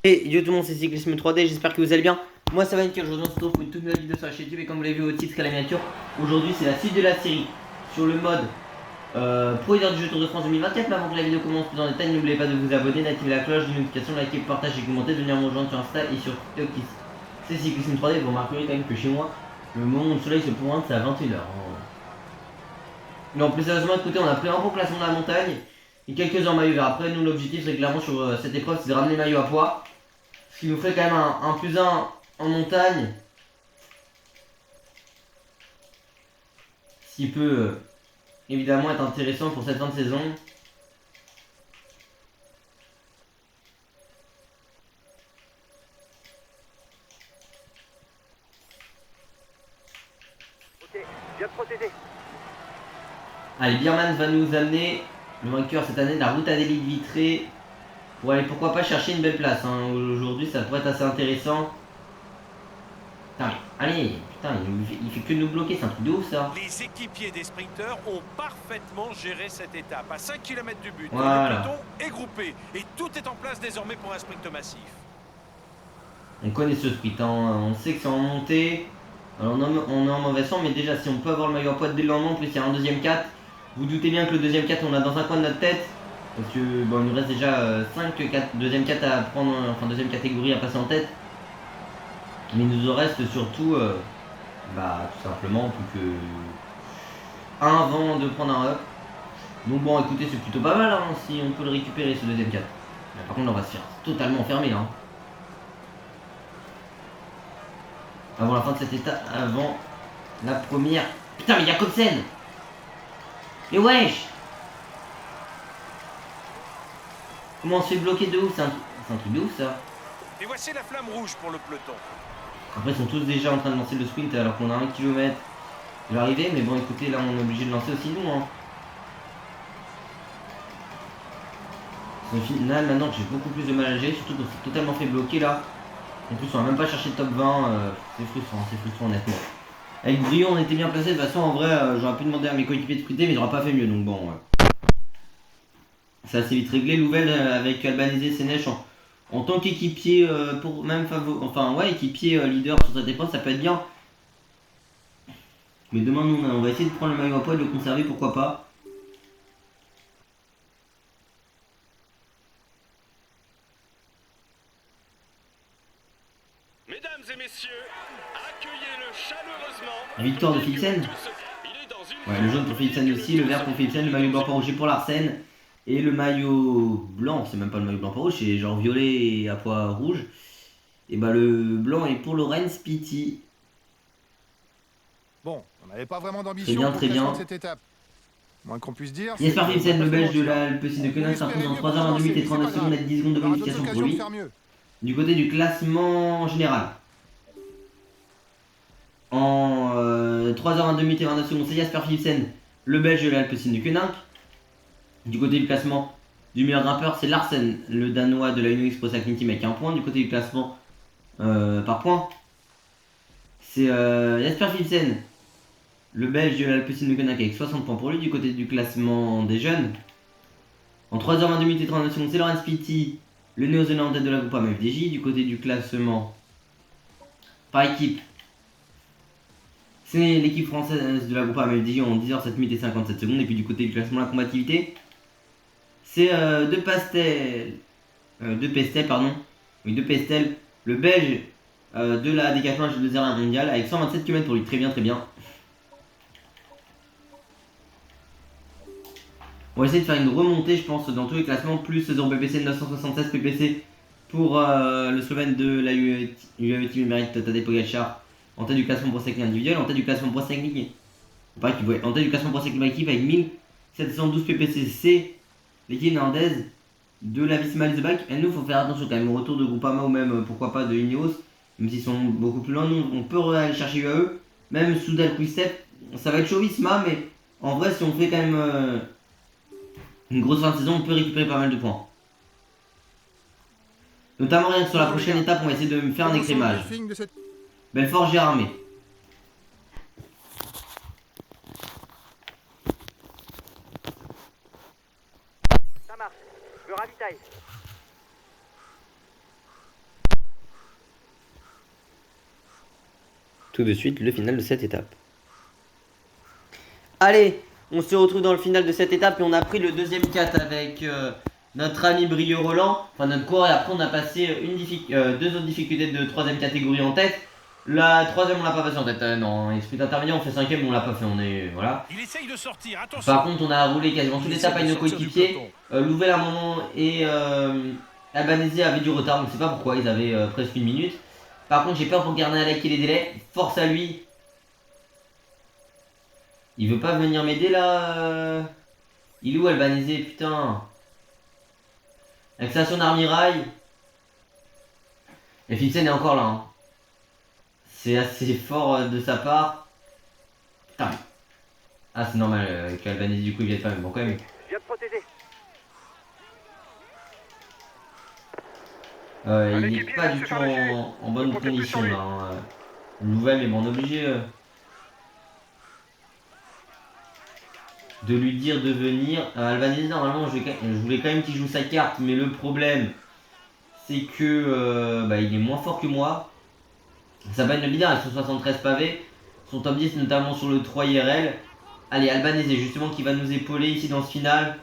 Et yo tout le monde, c'est Cyclisme 3D, j'espère que vous allez bien. Moi ça va nickel, aujourd'hui on se retrouve pour une toute nouvelle vidéo sur la chaîne YouTube. Et comme vous l'avez vu au titre et à la miniature, aujourd'hui c'est la suite de la série sur le mode Pro Leader du jeu Tour de France 2024. Mais avant que la vidéo commence plus en détail, n'oubliez pas de vous abonner, d'activer la cloche de notification, liker, partager, commenter, de venir me rejoindre sur Insta et sur TikTok. C'est Cyclisme 3D, vous remarquerez quand même que chez moi, le moment où le soleil se pointe c'est à 21h. Non, plus sérieusement, écoutez, on a pris un bon classement de la montagne et quelques en maillot vert. Après, nous, l'objectif, c'est clairement sur cette épreuve, c'est de ramener le maillot à poids. Ce qui nous ferait quand même un plus un en montagne. Ce qui peut évidemment être intéressant pour cette fin de saison. Ok, bien procédé. Allez, Bierman va nous amener le vainqueur cette année de la route à Adélie Vitré. Pour aller pourquoi pas chercher une belle place. Hein. Aujourd'hui, ça pourrait être assez intéressant. Putain, allez, putain, il fait que nous bloquer, c'est un truc de ouf ça. Les équipiers des sprinteurs ont parfaitement géré cette étape. À 5 km du but, Voilà. le peloton est groupé et tout est en place désormais pour un sprint massif. On connaît ce sprint, hein. On sait que c'est en montée. Alors on est en mauvais sens, mais déjà si on peut avoir le maillot à poids dès le lendemain, en plus il y a un deuxième 4. Vous doutez bien que le deuxième 4 on l'a dans un coin de notre tête. Parce que bon, il nous reste déjà 5 deuxième 4 à prendre, enfin deuxième catégorie à passer en tête. Mais il nous en reste surtout tout simplement plus que un avant de prendre un up. Donc bon écoutez, c'est plutôt pas mal hein, si on peut le récupérer ce deuxième 4. Mais par contre on va se faire totalement enfermer là. Hein. Avant la fin de cette étape, avant la première. Putain mais Jacobsen. Mais wesh. Comment on se fait bloquer de ouf, c'est un truc de ouf ça. Et voici la flamme rouge pour le peloton. Après ils sont tous déjà en train de lancer le sprint alors qu'on a 1 km de l'arrivée. Mais bon écoutez, là on est obligé de lancer aussi nous. Hein. Au final maintenant que j'ai beaucoup plus de mal à gérer, surtout qu'on s'est totalement fait bloquer là. En plus on va même pas chercher le top 20, c'est frustrant honnêtement. Avec Brion on était bien placé, de toute façon en vrai j'aurais pu demander à mes coéquipiers de sprinter mais j'aurais pas fait mieux donc bon. C'est assez vite réglé. Louvel avec Albanese Sénèche en tant qu'équipier pour même équipier leader sur cette épreuve ça peut être bien. Mais demain nous on va essayer de prendre le maillot à poids et de le conserver pourquoi pas. Mesdames et messieurs, accueillez-le chaleureusement. La victoire de Philipsen. Ouais, le jaune pour Philipsen aussi, le vert pour Philipsen, le maillot blanc pour rouge pour Larsen. Et le maillot blanc, c'est même pas le maillot blanc pour rouge, c'est genre violet à pois rouge. Et bah le blanc est pour Lorenz Pitti. Bon, on n'avait pas vraiment d'ambition pour bien. cette étape. Moins qu'on puisse dire. Jesper Philipsen, le belge de l'Alpecin de Koenig, s'impose en 3h28 et 39 secondes avec 10 secondes de bonification pour lui. Du côté du classement général. En 3h22 et 29 secondes, c'est Jasper Philipsen, le belge de l'Alpecin de Koenig. Du côté du classement du meilleur grimpeur, c'est Larsen, le danois de la Uno-X Pro Cycling Team avec 1 point. Du côté du classement par points, c'est Jasper Philipsen, le belge de l'Alpecin de Koenig avec 60 points pour lui. Du côté du classement des jeunes, en 3h22 et 39 secondes, c'est Lorenz Pitti, le néo-zélandais de la Groupama FDJ. Du côté du classement par équipe, c'est l'équipe française de la Groupama FDJ en 10h07 minutes et 57 secondes. Et puis du côté du classement de la combativité, c'est De Pestel, le belge de la Decathlon H2R mondiale avec 127 km pour lui. Très bien, très bien. On va essayer de faire une remontée, je pense, dans tous les classements, plus 0 PPC, 976 PPC pour le Slovène de la UAE Team Emirates Tadej Pogacar en tête du classement Pro Cycling individuel, en tête du classement Pro Cycling. En tête du classement Pro Cycling équipe avec 1712 PPC. C'est l'équipe néerlandaise de la Visma Leaseback. Et nous, il faut faire attention quand même au retour de Groupama ou même pourquoi pas de Ineos, même s'ils sont beaucoup plus loin. Nous, on peut aller chercher UAE, même Soudal Quickstep. Ça va être chaud Visma, mais en vrai, si on fait quand même une grosse fin de saison, on peut récupérer pas mal de points. Notamment rien que sur la prochaine étape, on va essayer de me faire un écrémage. Belfort Gérardmer. Ça marche, je ravitaille. tout de suite le final de cette étape. Allez, on se retrouve dans le final de cette étape et on a pris le deuxième 4 avec notre ami Brieux Roland, enfin notre coureur, et après on a passé deux autres difficultés de troisième catégorie en tête. La troisième on l'a pas passé en tête, non, et sprint intermédiaire on fait cinquième, on l'a pas fait, on est, voilà. Il essaye de sortir, attention. Par contre on a roulé quasiment toute l'étape avec nos coéquipiers, Louvel à un moment et Albanese avait du retard, on ne sait pas pourquoi, ils avaient presque une minute. Par contre j'ai peur pour Guernalec et les délais, force à lui. Il veut pas venir m'aider là Il est où Albanese, putain. Accélération d'Armirail. Et Philipsen est encore là. Hein. C'est assez fort de sa part. Putain. Ah c'est normal qu'Albanese du coup il vienne pas, mais bon quand même. Je viens de protéger. Il est pas du tout en bonne condition là. Hein. Nouvelle mais bon on est obligé de lui dire de venir. Albanese normalement je voulais quand même qu'il joue sa carte, mais le problème c'est que il est moins fort que moi. Ça bat le leader avec son 73 pavés, son top 10 notamment sur le 3 IRL. Allez Albanese justement qui va nous épauler ici dans ce final.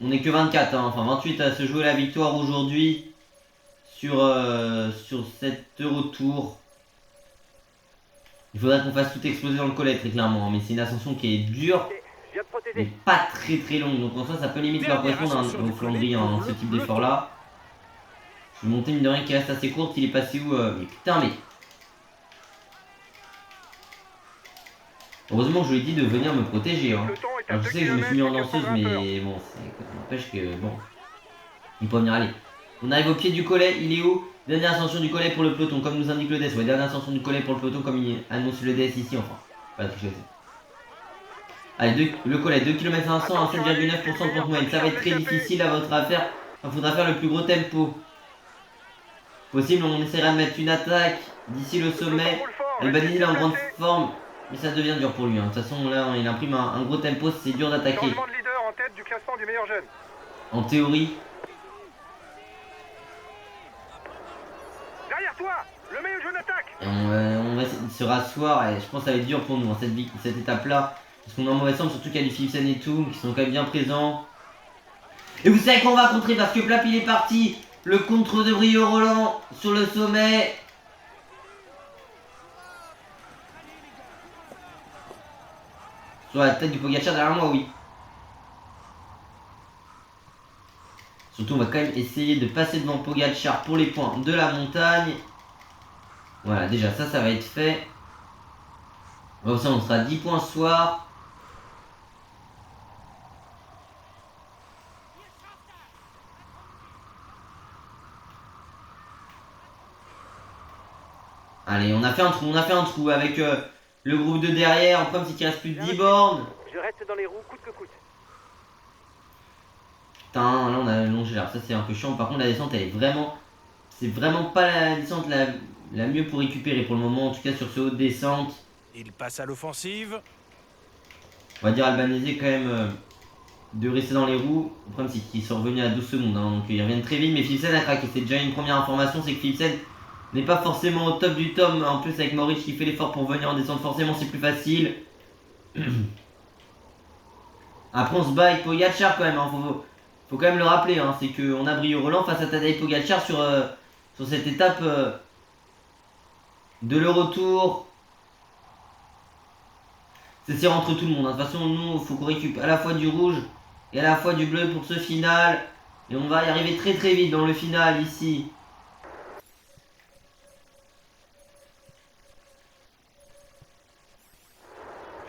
On est que 24, hein, enfin 28 à se jouer la victoire aujourd'hui sur cet Eurotour. Il faudrait qu'on fasse tout exploser dans le collet très clairement, mais c'est une ascension qui est dure. Mais pas très longue, donc en soi ça peut limite leur correspondre au Flandrie hein, ce type d'effort là. Je vais monter une de rien qui reste assez courte, il est passé où mais putain mais. Heureusement que je lui ai dit de venir me protéger hein. Alors, je sais que je me suis mis en danseuse mais bon, ça n'empêche que bon. Il peut venir aller. On arrive au pied du collet, il est où? Dernière ascension du collet pour le peloton, comme nous indique le DS. Ouais, dernière ascension du collet pour le peloton comme il annonce le DS ici enfin. Pas de tricher. Allez, le collet, 2 km 500 à 7,9% de pente moyenne. Ça va être très difficile à votre affaire. Il faudra faire le plus gros tempo possible. On essaiera de mettre une attaque d'ici le sommet. Albanese est en grande forme, mais ça devient dur pour lui. Hein. De toute façon, là, il imprime un gros tempo, c'est dur d'attaquer. En théorie. Derrière toi, le meilleur jeu d'attaque. On va essayer de se rasseoir et je pense que ça va être dur pour nous, hein, cette étape-là. Parce qu'on est en mauvaise forme, surtout qu'il y a du Philipsen et tout, qui sont quand même bien présents. Et vous savez qu'on va contrer parce que Plap il est parti. Le contre de Brieux Roland sur le sommet. Sur la tête du Pogacar derrière moi, oui. Surtout on va quand même essayer de passer devant Pogacar pour les points de la montagne. Voilà, déjà ça va être fait. Comme ça on sera à 10 points ce soir. Allez, on a fait un trou avec le groupe de derrière. Le problème c'est qu'il reste plus de 10 bornes. Je reste dans les roues coûte que coûte. Putain, là on a longé là, ça c'est un peu chiant. Par contre la descente elle est vraiment... C'est vraiment pas la descente la mieux pour récupérer pour le moment, en tout cas sur ce haut de descente. Il passe à l'offensive. On va dire Albanese quand même de rester dans les roues. Le problème c'est qu'ils sont revenus à 12 secondes, hein, donc ils reviennent très vite. Mais Philipsen a craqué, c'est déjà une première information, c'est que Philipsen n'est pas forcément au top du top. En plus avec Maurice qui fait l'effort pour venir en descente, forcément c'est plus facile. Après on se bat avec Pogacar quand même, hein, faut quand même le rappeler, hein, c'est qu'on a Brieux Roland face à Tadej Pogacar sur cette étape de l'Eurotour. C'est serré entre tout le monde, hein. De toute façon nous il faut qu'on récupère à la fois du rouge et à la fois du bleu pour ce final. Et on va y arriver très vite dans le final ici.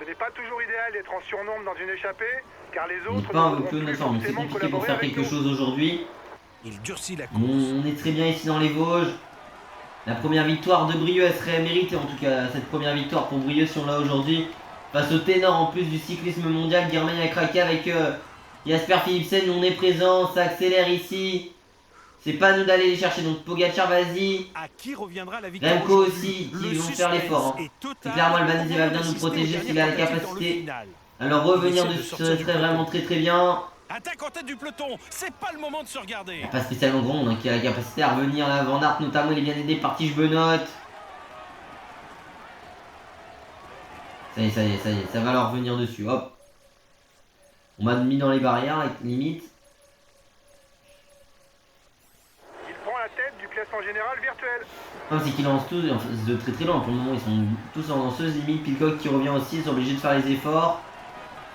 Ce n'est pas toujours idéal d'être en surnombre dans une échappée, car les On n'est autres pas un ne peu voudront plus uniforme, c'est forcément compliqué pour collaborer faire avec quelque nous. chose aujourd'hui. Il durcit la course. On est très bien ici dans les Vosges. La première victoire de Brieux, elle serait méritée en tout cas, cette première victoire pour Brieux si on l'a aujourd'hui. Face au ténor en plus du cyclisme mondial, Guermain a craqué avec Jasper Philipsen, on est présent, ça accélère ici. C'est pas à nous d'aller les chercher, donc Pogacar vas-y. À qui reviendra la victoire Remco aussi, aujourd'hui? ils vont faire l'effort. Hein. est total. C'est clairement Albanese va bien nous protéger s'il a la capacité. Alors revenir de ce serait vraiment très bien. Attaque en tête du peloton, c'est pas le moment de se regarder. Il n'y a pas spécialement grand monde hein, qui a la capacité à revenir là. Van Aert notamment, il est bien aidé par Tige Benoît. Ça y est, ça y est, ça y est, ça va leur revenir dessus. Hop. On m'a mis dans les barrières, limite. Il prend la tête du classement général virtuel. Non, c'est qu'ils lancent tous de très très loin. Pour le moment, ils sont tous en lanceuse. Limite, Pilcock qui revient aussi, ils sont obligés de faire les efforts.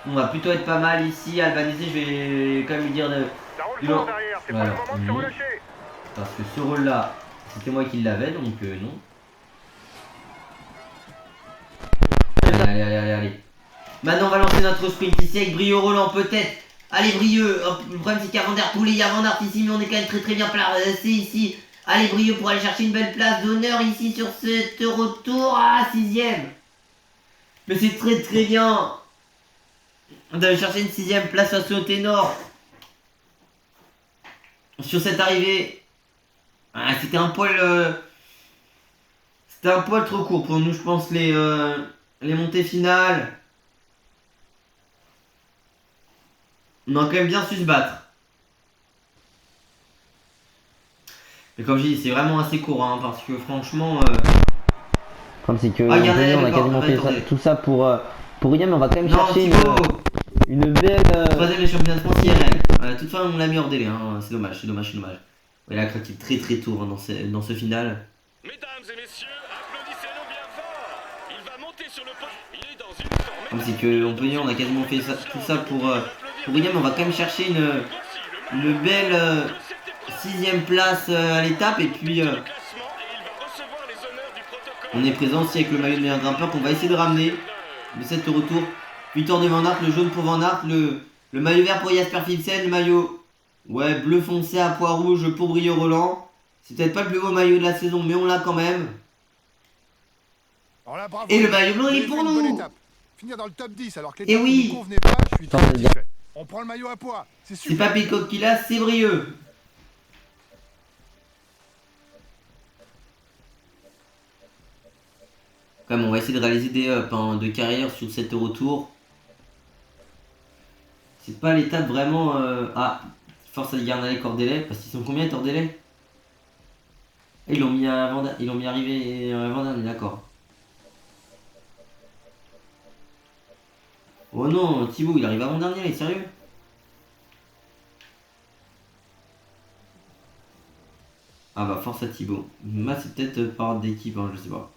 On va plutôt être pas mal ici. Albanese, je vais quand même lui dire de. Ça roule fort derrière, c'est pas le moment de se relâcher. Parce que ce rôle-là, c'était moi qui l'avais, donc non. Allez, allez, allez, allez. Maintenant, on va lancer notre sprint ici avec Brio Roland, peut-être. Allez, Brieux. Le problème, c'est qu'Avant d'Art, tous les Avant d'Art ici, mais on est quand même très très bien placé ici. Allez, Brieux pour aller chercher une belle place d'honneur ici sur cet retour à 6ème. Mais c'est très très bien d'aller chercher une 6ème place face au ténor. Sur cette arrivée. Ah, c'était un poil. C'était un poil trop court pour nous, je pense, les montées finales. On a quand même bien su se battre. Mais comme je dis, c'est vraiment assez court, hein, parce que franchement... Comme c'est que on a quasiment fait tout ça pour rien, mais on va quand même non, chercher une belle... Troisième des championnats de France IRL. Toutefois, on l'a mis hors délai, hein. C'est dommage, c'est dommage, c'est dommage. Ouais, la craque est très très tôt hein, dans ce final. Mesdames et messieurs, applaudissez-le bien fort. Il va monter sur le pot. Il est dans une forme. Comme c'est que on peut dire, on a quasiment fait ça, tout ça pour rien, mais on va quand même chercher une belle 6ème place à l'étape et puis on est présent aussi avec le maillot de meilleur grimpeur qu'on va essayer de ramener de cette retour. Victoire de Van Aert, le jaune pour Van Aert, le maillot vert pour Jasper Philipsen, le maillot ouais bleu foncé à pois rouge pour Brio Roland. C'est peut-être pas le plus beau maillot de la saison, mais on l'a quand même. Alors là, bravo. Et le maillot blanc il est pour Une bonne nous. étape. Finir dans le top 10 alors que Et l'étape ne oui. nous convenait pas, je suis très satisfait. On prend le maillot à pois. C'est C'est super. pas Pilcock qui l'a, c'est Brieux. Quand même, on va essayer de réaliser des ups hein, de carrière sur cette retour. C'est pas l'étape vraiment... Ah, force à Garnalet Cordelet, parce qu'ils sont combien Cordelet? Ils l'ont mis avant, ils l'ont mis arrivé avant dernier, d'accord. Oh non, Thibaut, il arrive avant dernier, il est sérieux? Ah bah force à Thibaut. Là c'est peut-être par d'équipe, hein, je sais pas.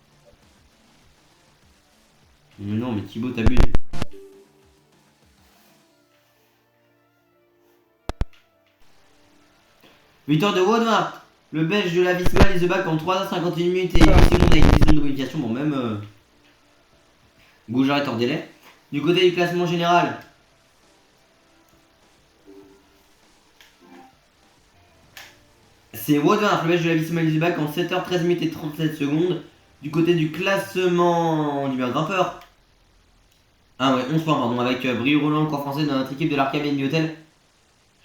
Mais non, mais Thibaut t'abuses. Victoire de Woodward, le belge de la Visma et The Back en 3h51 minutes et 8 secondes avec 10 secondes de qualification. Bon, même Goujar est hors délai. Du côté du classement général, c'est Woodward, le belge de la Visma et The Back en 7h13 minutes et 37 secondes. Du côté du classement du meilleur grimpeur. Ah ouais, 11 points, pardon, avec Brio Roland, le corps français de notre équipe de l'Arcabien du Hôtel.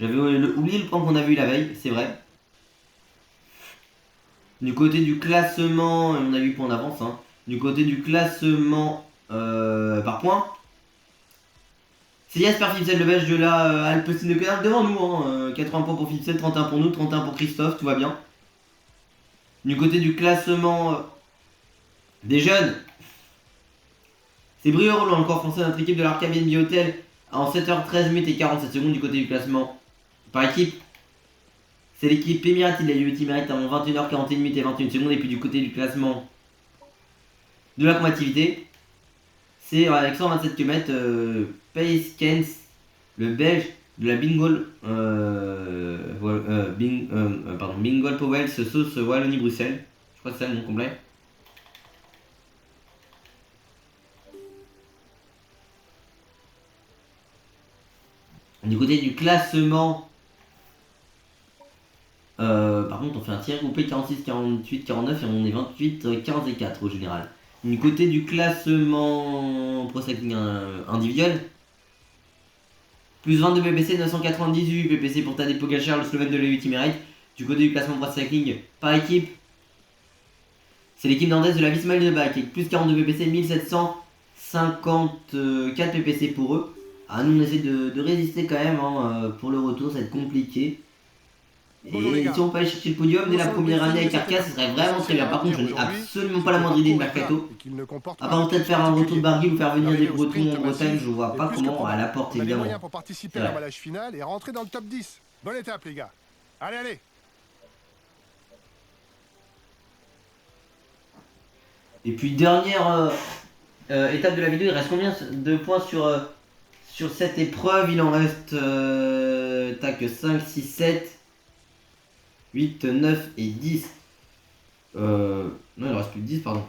J'avais oublié le point qu'on a vu la veille, c'est vrai. Du côté du classement, on a 8 points d'avance. Hein. Du côté du classement par points, c'est Jasper Philipsen, le belge de la Alpecin de Pénal devant nous. Hein. 80 points pour Philipsen, 31 pour nous, 31 pour Christophe, tout va bien. Du côté du classement des jeunes, c'est Brio Roland, le corps français de notre équipe de l'Arcabien Hotel en 7h13 minutes et 47 secondes du côté du classement par équipe. C'est l'équipe Emirati de la UET Merit en 21h41 minutes et 21 secondes. Et puis du côté du classement de la combativité, c'est avec 127 km Pace Kens, le belge de la Bingol Powell, sauce Wallonie-Bruxelles. Je crois que c'est ça le nom complet. Du côté du classement, par contre on fait un tir groupé 46, 48, 49 et on est 28, 15 et 4 au général. Du côté du classement pro cycling individuel, plus 22 PPC, 998 PPC pour Tadej Pogačar, le Slovène de l'UET Merit. Du côté du classement pro cycling par équipe, c'est l'équipe nandaise de la Visma de Bac avec plus 42 PPC, 1754 PPC pour eux. Ah, nous on essaie de résister quand même hein, pour le retour, ça va être compliqué. Bonjour, les Et gars. si on peut aller chercher le podium dès la première année avec Arca, ce serait vraiment très bien. Par contre, je n'ai absolument pas la moindre idée de mercato. À part peut-être faire un retour de Barguil ou faire venir des Bretons en Bretagne, je vois pas comment à l'apport On a les évidemment. moyens pour participer C'est à vrai. l'emballage final et rentrer dans le top 10. Bonne étape, les gars. Allez, allez. Et puis dernière étape de la vidéo, il reste combien de points sur cette épreuve? Il en reste tac 5, 6, 7, 8, 9 et 10. Non, il en reste plus de 10, pardon.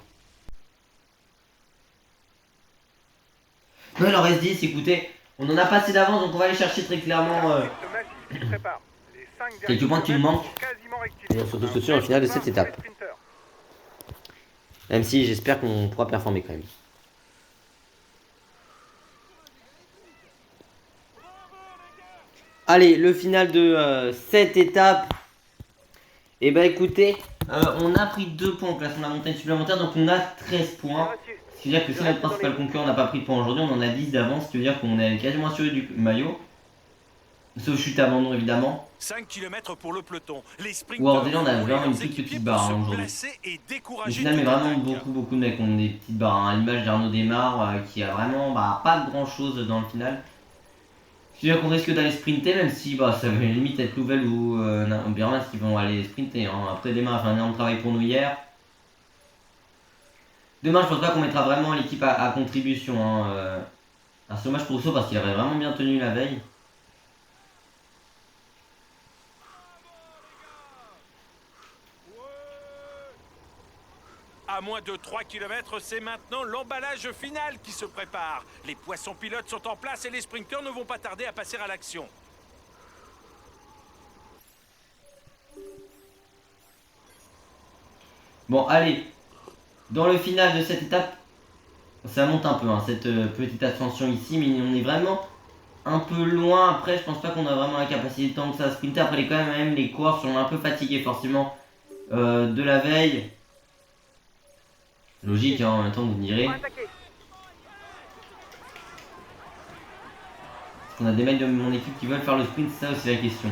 Non, il en reste 10, écoutez, on en a pas assez d'avance, donc on va aller chercher très clairement Ce massif se prépare. Les 5 quelques points qui nous manquent. quasiment rectifiés. Et surtout sur le final de cette étape. Même si j'espère qu'on pourra performer quand même. Allez, le final de cette étape. Et bah écoutez, On a pris 2 points au classement de la montagne supplémentaire, donc on a 13 points. Ce qui veut dire que si notre principal concurrent n'a pas pris de points aujourd'hui, on en a 10 d'avance, ce qui veut dire qu'on est quasiment assuré du maillot. Sauf chute abandon évidemment. 5 km pour le peloton. Les Ou sprinters alors déjà on a vont vraiment une leurs toute équipiers petite pour barre se aujourd'hui. placer et Au décourager final, mais toute vraiment attaque. beaucoup de mecs ont des petites barres, hein, à l'image d'Arnaud Desmar qui a vraiment pas grand chose dans le final. Ce qui veut dire qu'on risque d'aller sprinter, même si ça va limite être Louvel ou Birman qui vont aller sprinter. Hein. Après Desmar a fait un énorme travail pour nous hier. Demain je pense pas qu'on mettra vraiment l'équipe à contribution. Hein. C'est dommage pour Rousseau parce qu'il avait vraiment bien tenu la veille. À moins de 3 km, c'est maintenant l'emballage final qui se prépare. Les poissons pilotes sont en place et les sprinters ne vont pas tarder à passer à l'action. Bon allez, dans le final de cette étape, ça monte un peu hein, cette petite ascension ici, mais on est vraiment un peu loin. Après je pense pas qu'on a vraiment la capacité de temps que ça à sprinter. Après quand même les coureurs sont un peu fatigués forcément de la veille. Logique hein, en même temps vous me direz. Est-ce qu'on a des mecs de mon équipe qui veulent faire le sprint? C'est ça aussi la question.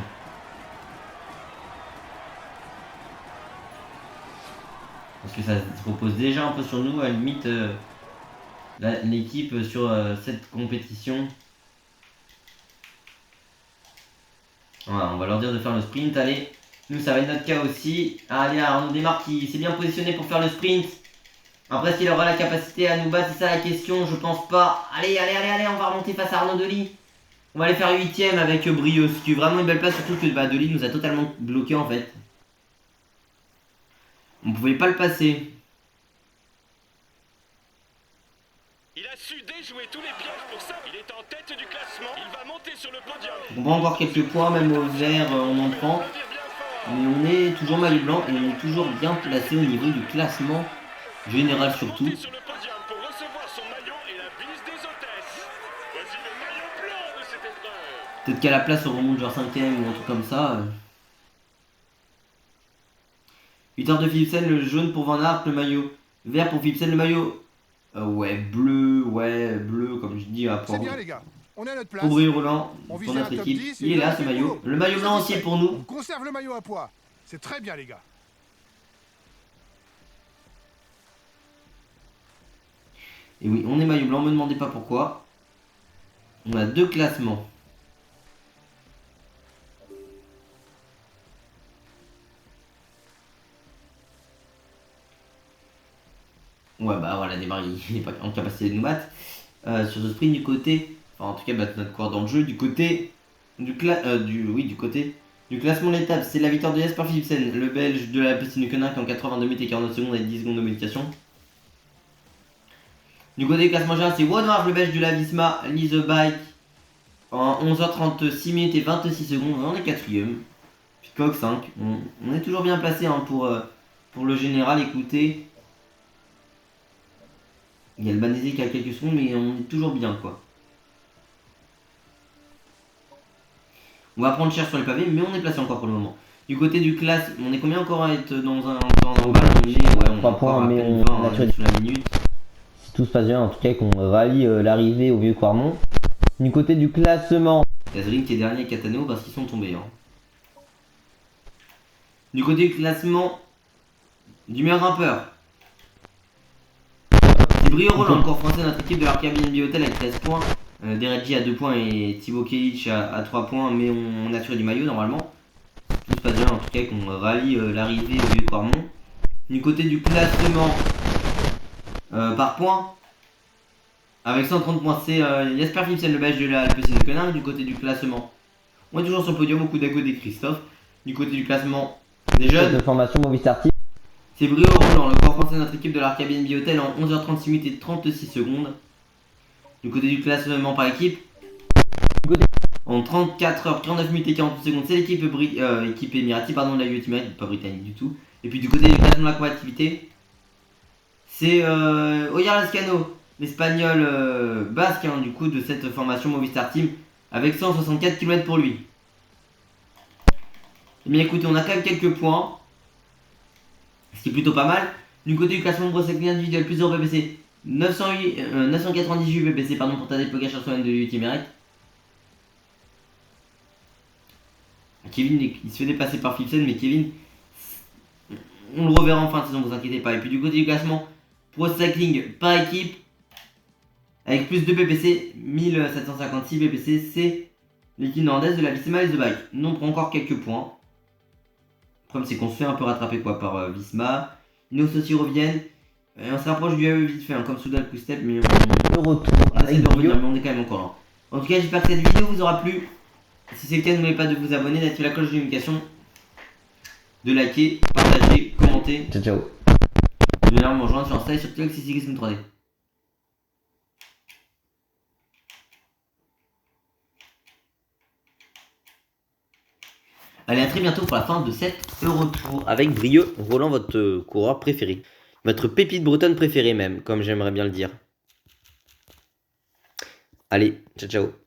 Parce que ça se repose déjà un peu sur nous, à la limite l'équipe sur cette compétition. Voilà, on va leur dire de faire le sprint. Allez, nous ça va être notre cas aussi. Allez, Arnaud Desmar qui s'est bien positionné pour faire le sprint. Après, est-ce qu'il aura la capacité à nous battre? C'est ça la question, je pense pas. Allez, on va remonter face à Arnaud Delis. On va aller faire 8ème avec brio, ce qui est vraiment une belle place, surtout que Delis nous a totalement bloqué en fait. On pouvait pas le passer. Il a su déjouer tous les pièges pour ça. Il est en tête du classement. Il va monter sur le podium. On prend encore quelques points, même au vert, on en prend. Mais on est toujours maillot blanc et on est toujours bien placé au niveau du classement général surtout. Monter sur le podium pour recevoir son maillot et la bise des hôtesses. Voici le maillot blanc de cette épreuve. Peut-être qu'à la place on remonte genre 5ème ou un truc comme ça. 8 heures de Philipsen, le jaune pour Van Aert, le maillot vert pour Philipsen, le maillot bleu comme je dis pour C'est bien, les gars. On est à notre place. Aubry Roland On vise pour notre un top équipe. 10 et Il est là bien ce fait maillot. boulot. Le maillot blanc aussi est pour nous. On conserve le maillot à poids. C'est très bien, les gars. Et oui, on est maillot blanc, me demandez pas pourquoi. On a 2 classements. Ouais bah voilà, Desmar il n'est pas en capacité de nous battre. Sur ce sprint du côté, enfin en tout cas battre notre coureur dans le jeu, du côté du côté du classement de l'étape, c'est la victoire de Jasper Philipsen, le belge de la piscine de Koenig en 82 minutes et 49 secondes avec 10 secondes de modification. Du côté du classement général, c'est Wout van Aert, le belge de la Visma, Lise Bike en 11h36 minutes et 26 secondes. On est 4ème. Pitcock 5. On est toujours bien placé hein, pour le général. Écoutez, il y a le Banésé qui a quelques secondes, mais on est toujours bien quoi. On va prendre cher sur les pavés, mais on est placé encore pour le moment. Du côté du classe, on est combien encore à être dans un global? On est 3 points, mais on a sur la minute. Si tout se passe bien, en tout cas qu'on rallie l'arrivée au vieux Quarmont. Du côté du classement, Gazrin qui est dernier avec Catano parce qu'ils sont tombés. Hein. Du côté du classement du meilleur grimpeur, c'est Brio Roland, encore français, notre équipe de l'Airbnb Hotel avec 13 points. Deredji à 2 points et Thibaut Kelic à 3 points, mais on assure du maillot normalement. Tout se passe bien, en tout cas qu'on rallie l'arrivée au vieux Cormont. Du côté du classement par points, avec 130 points, c'est Jasper Philipsen, le belge de la Alpecin de Koenig. Du côté du classement, on est toujours sur le podium au coup d'à côté Christophe. Du côté du classement des jeunes, de formation Movistar Team. c'est Brio Roland, le corps français de notre équipe de l'Airbnb Hotel en 11h36 minutes et 36 secondes. Du côté du classement par équipe, en 34h39 minutes et 48 secondes, c'est l'équipe équipe Emirati, pardon, de la UAE Team, pas britannique du tout. Et puis du côté du classement de la combativité, c'est Oyar Lescano, l'espagnol basque, hein, du coup, de cette formation Movistar Team, avec 164 km pour lui. Et bien écoutez, on a quand même quelques points, ce qui est plutôt pas mal. Du côté du classement de brosse individuel, plus 0 BBC, 998 BBC pardon, pour Tadej Pogačar sur de l'UAE Emirates. Kevin, il se fait dépasser par Philipsen, mais Kevin, on le reverra en fin de saison, vous inquiétez pas. Et puis du côté du classement, Pro Cycling par équipe, avec plus de BPC, 1756 BPC, c'est l'équipe néerlandaise de la Visma et The Bike. Nous on prend encore quelques points. Le problème c'est qu'on se fait un peu rattraper quoi par Visma. Ineos aussi reviennent. Et on se rapproche du AE vite fait, hein, comme Soudal Quick-Step, mais Le retour on essaie avec de revenir, Brio. mais on est quand même encore là. En tout cas, j'espère que cette vidéo vous aura plu. Si c'est le cas, n'oubliez pas de vous abonner, d'activer la cloche de notification, de liker, partager, commenter, Ciao, ciao. de venir me rejoindre sur Insta et sur TikTok si c'est Cyclisme 3D. Allez, à très bientôt pour la fin de cet Eurotour. Avec Brio Roland, votre coureur préféré. Votre pépite bretonne préférée même, comme j'aimerais bien le dire. Allez, ciao ciao.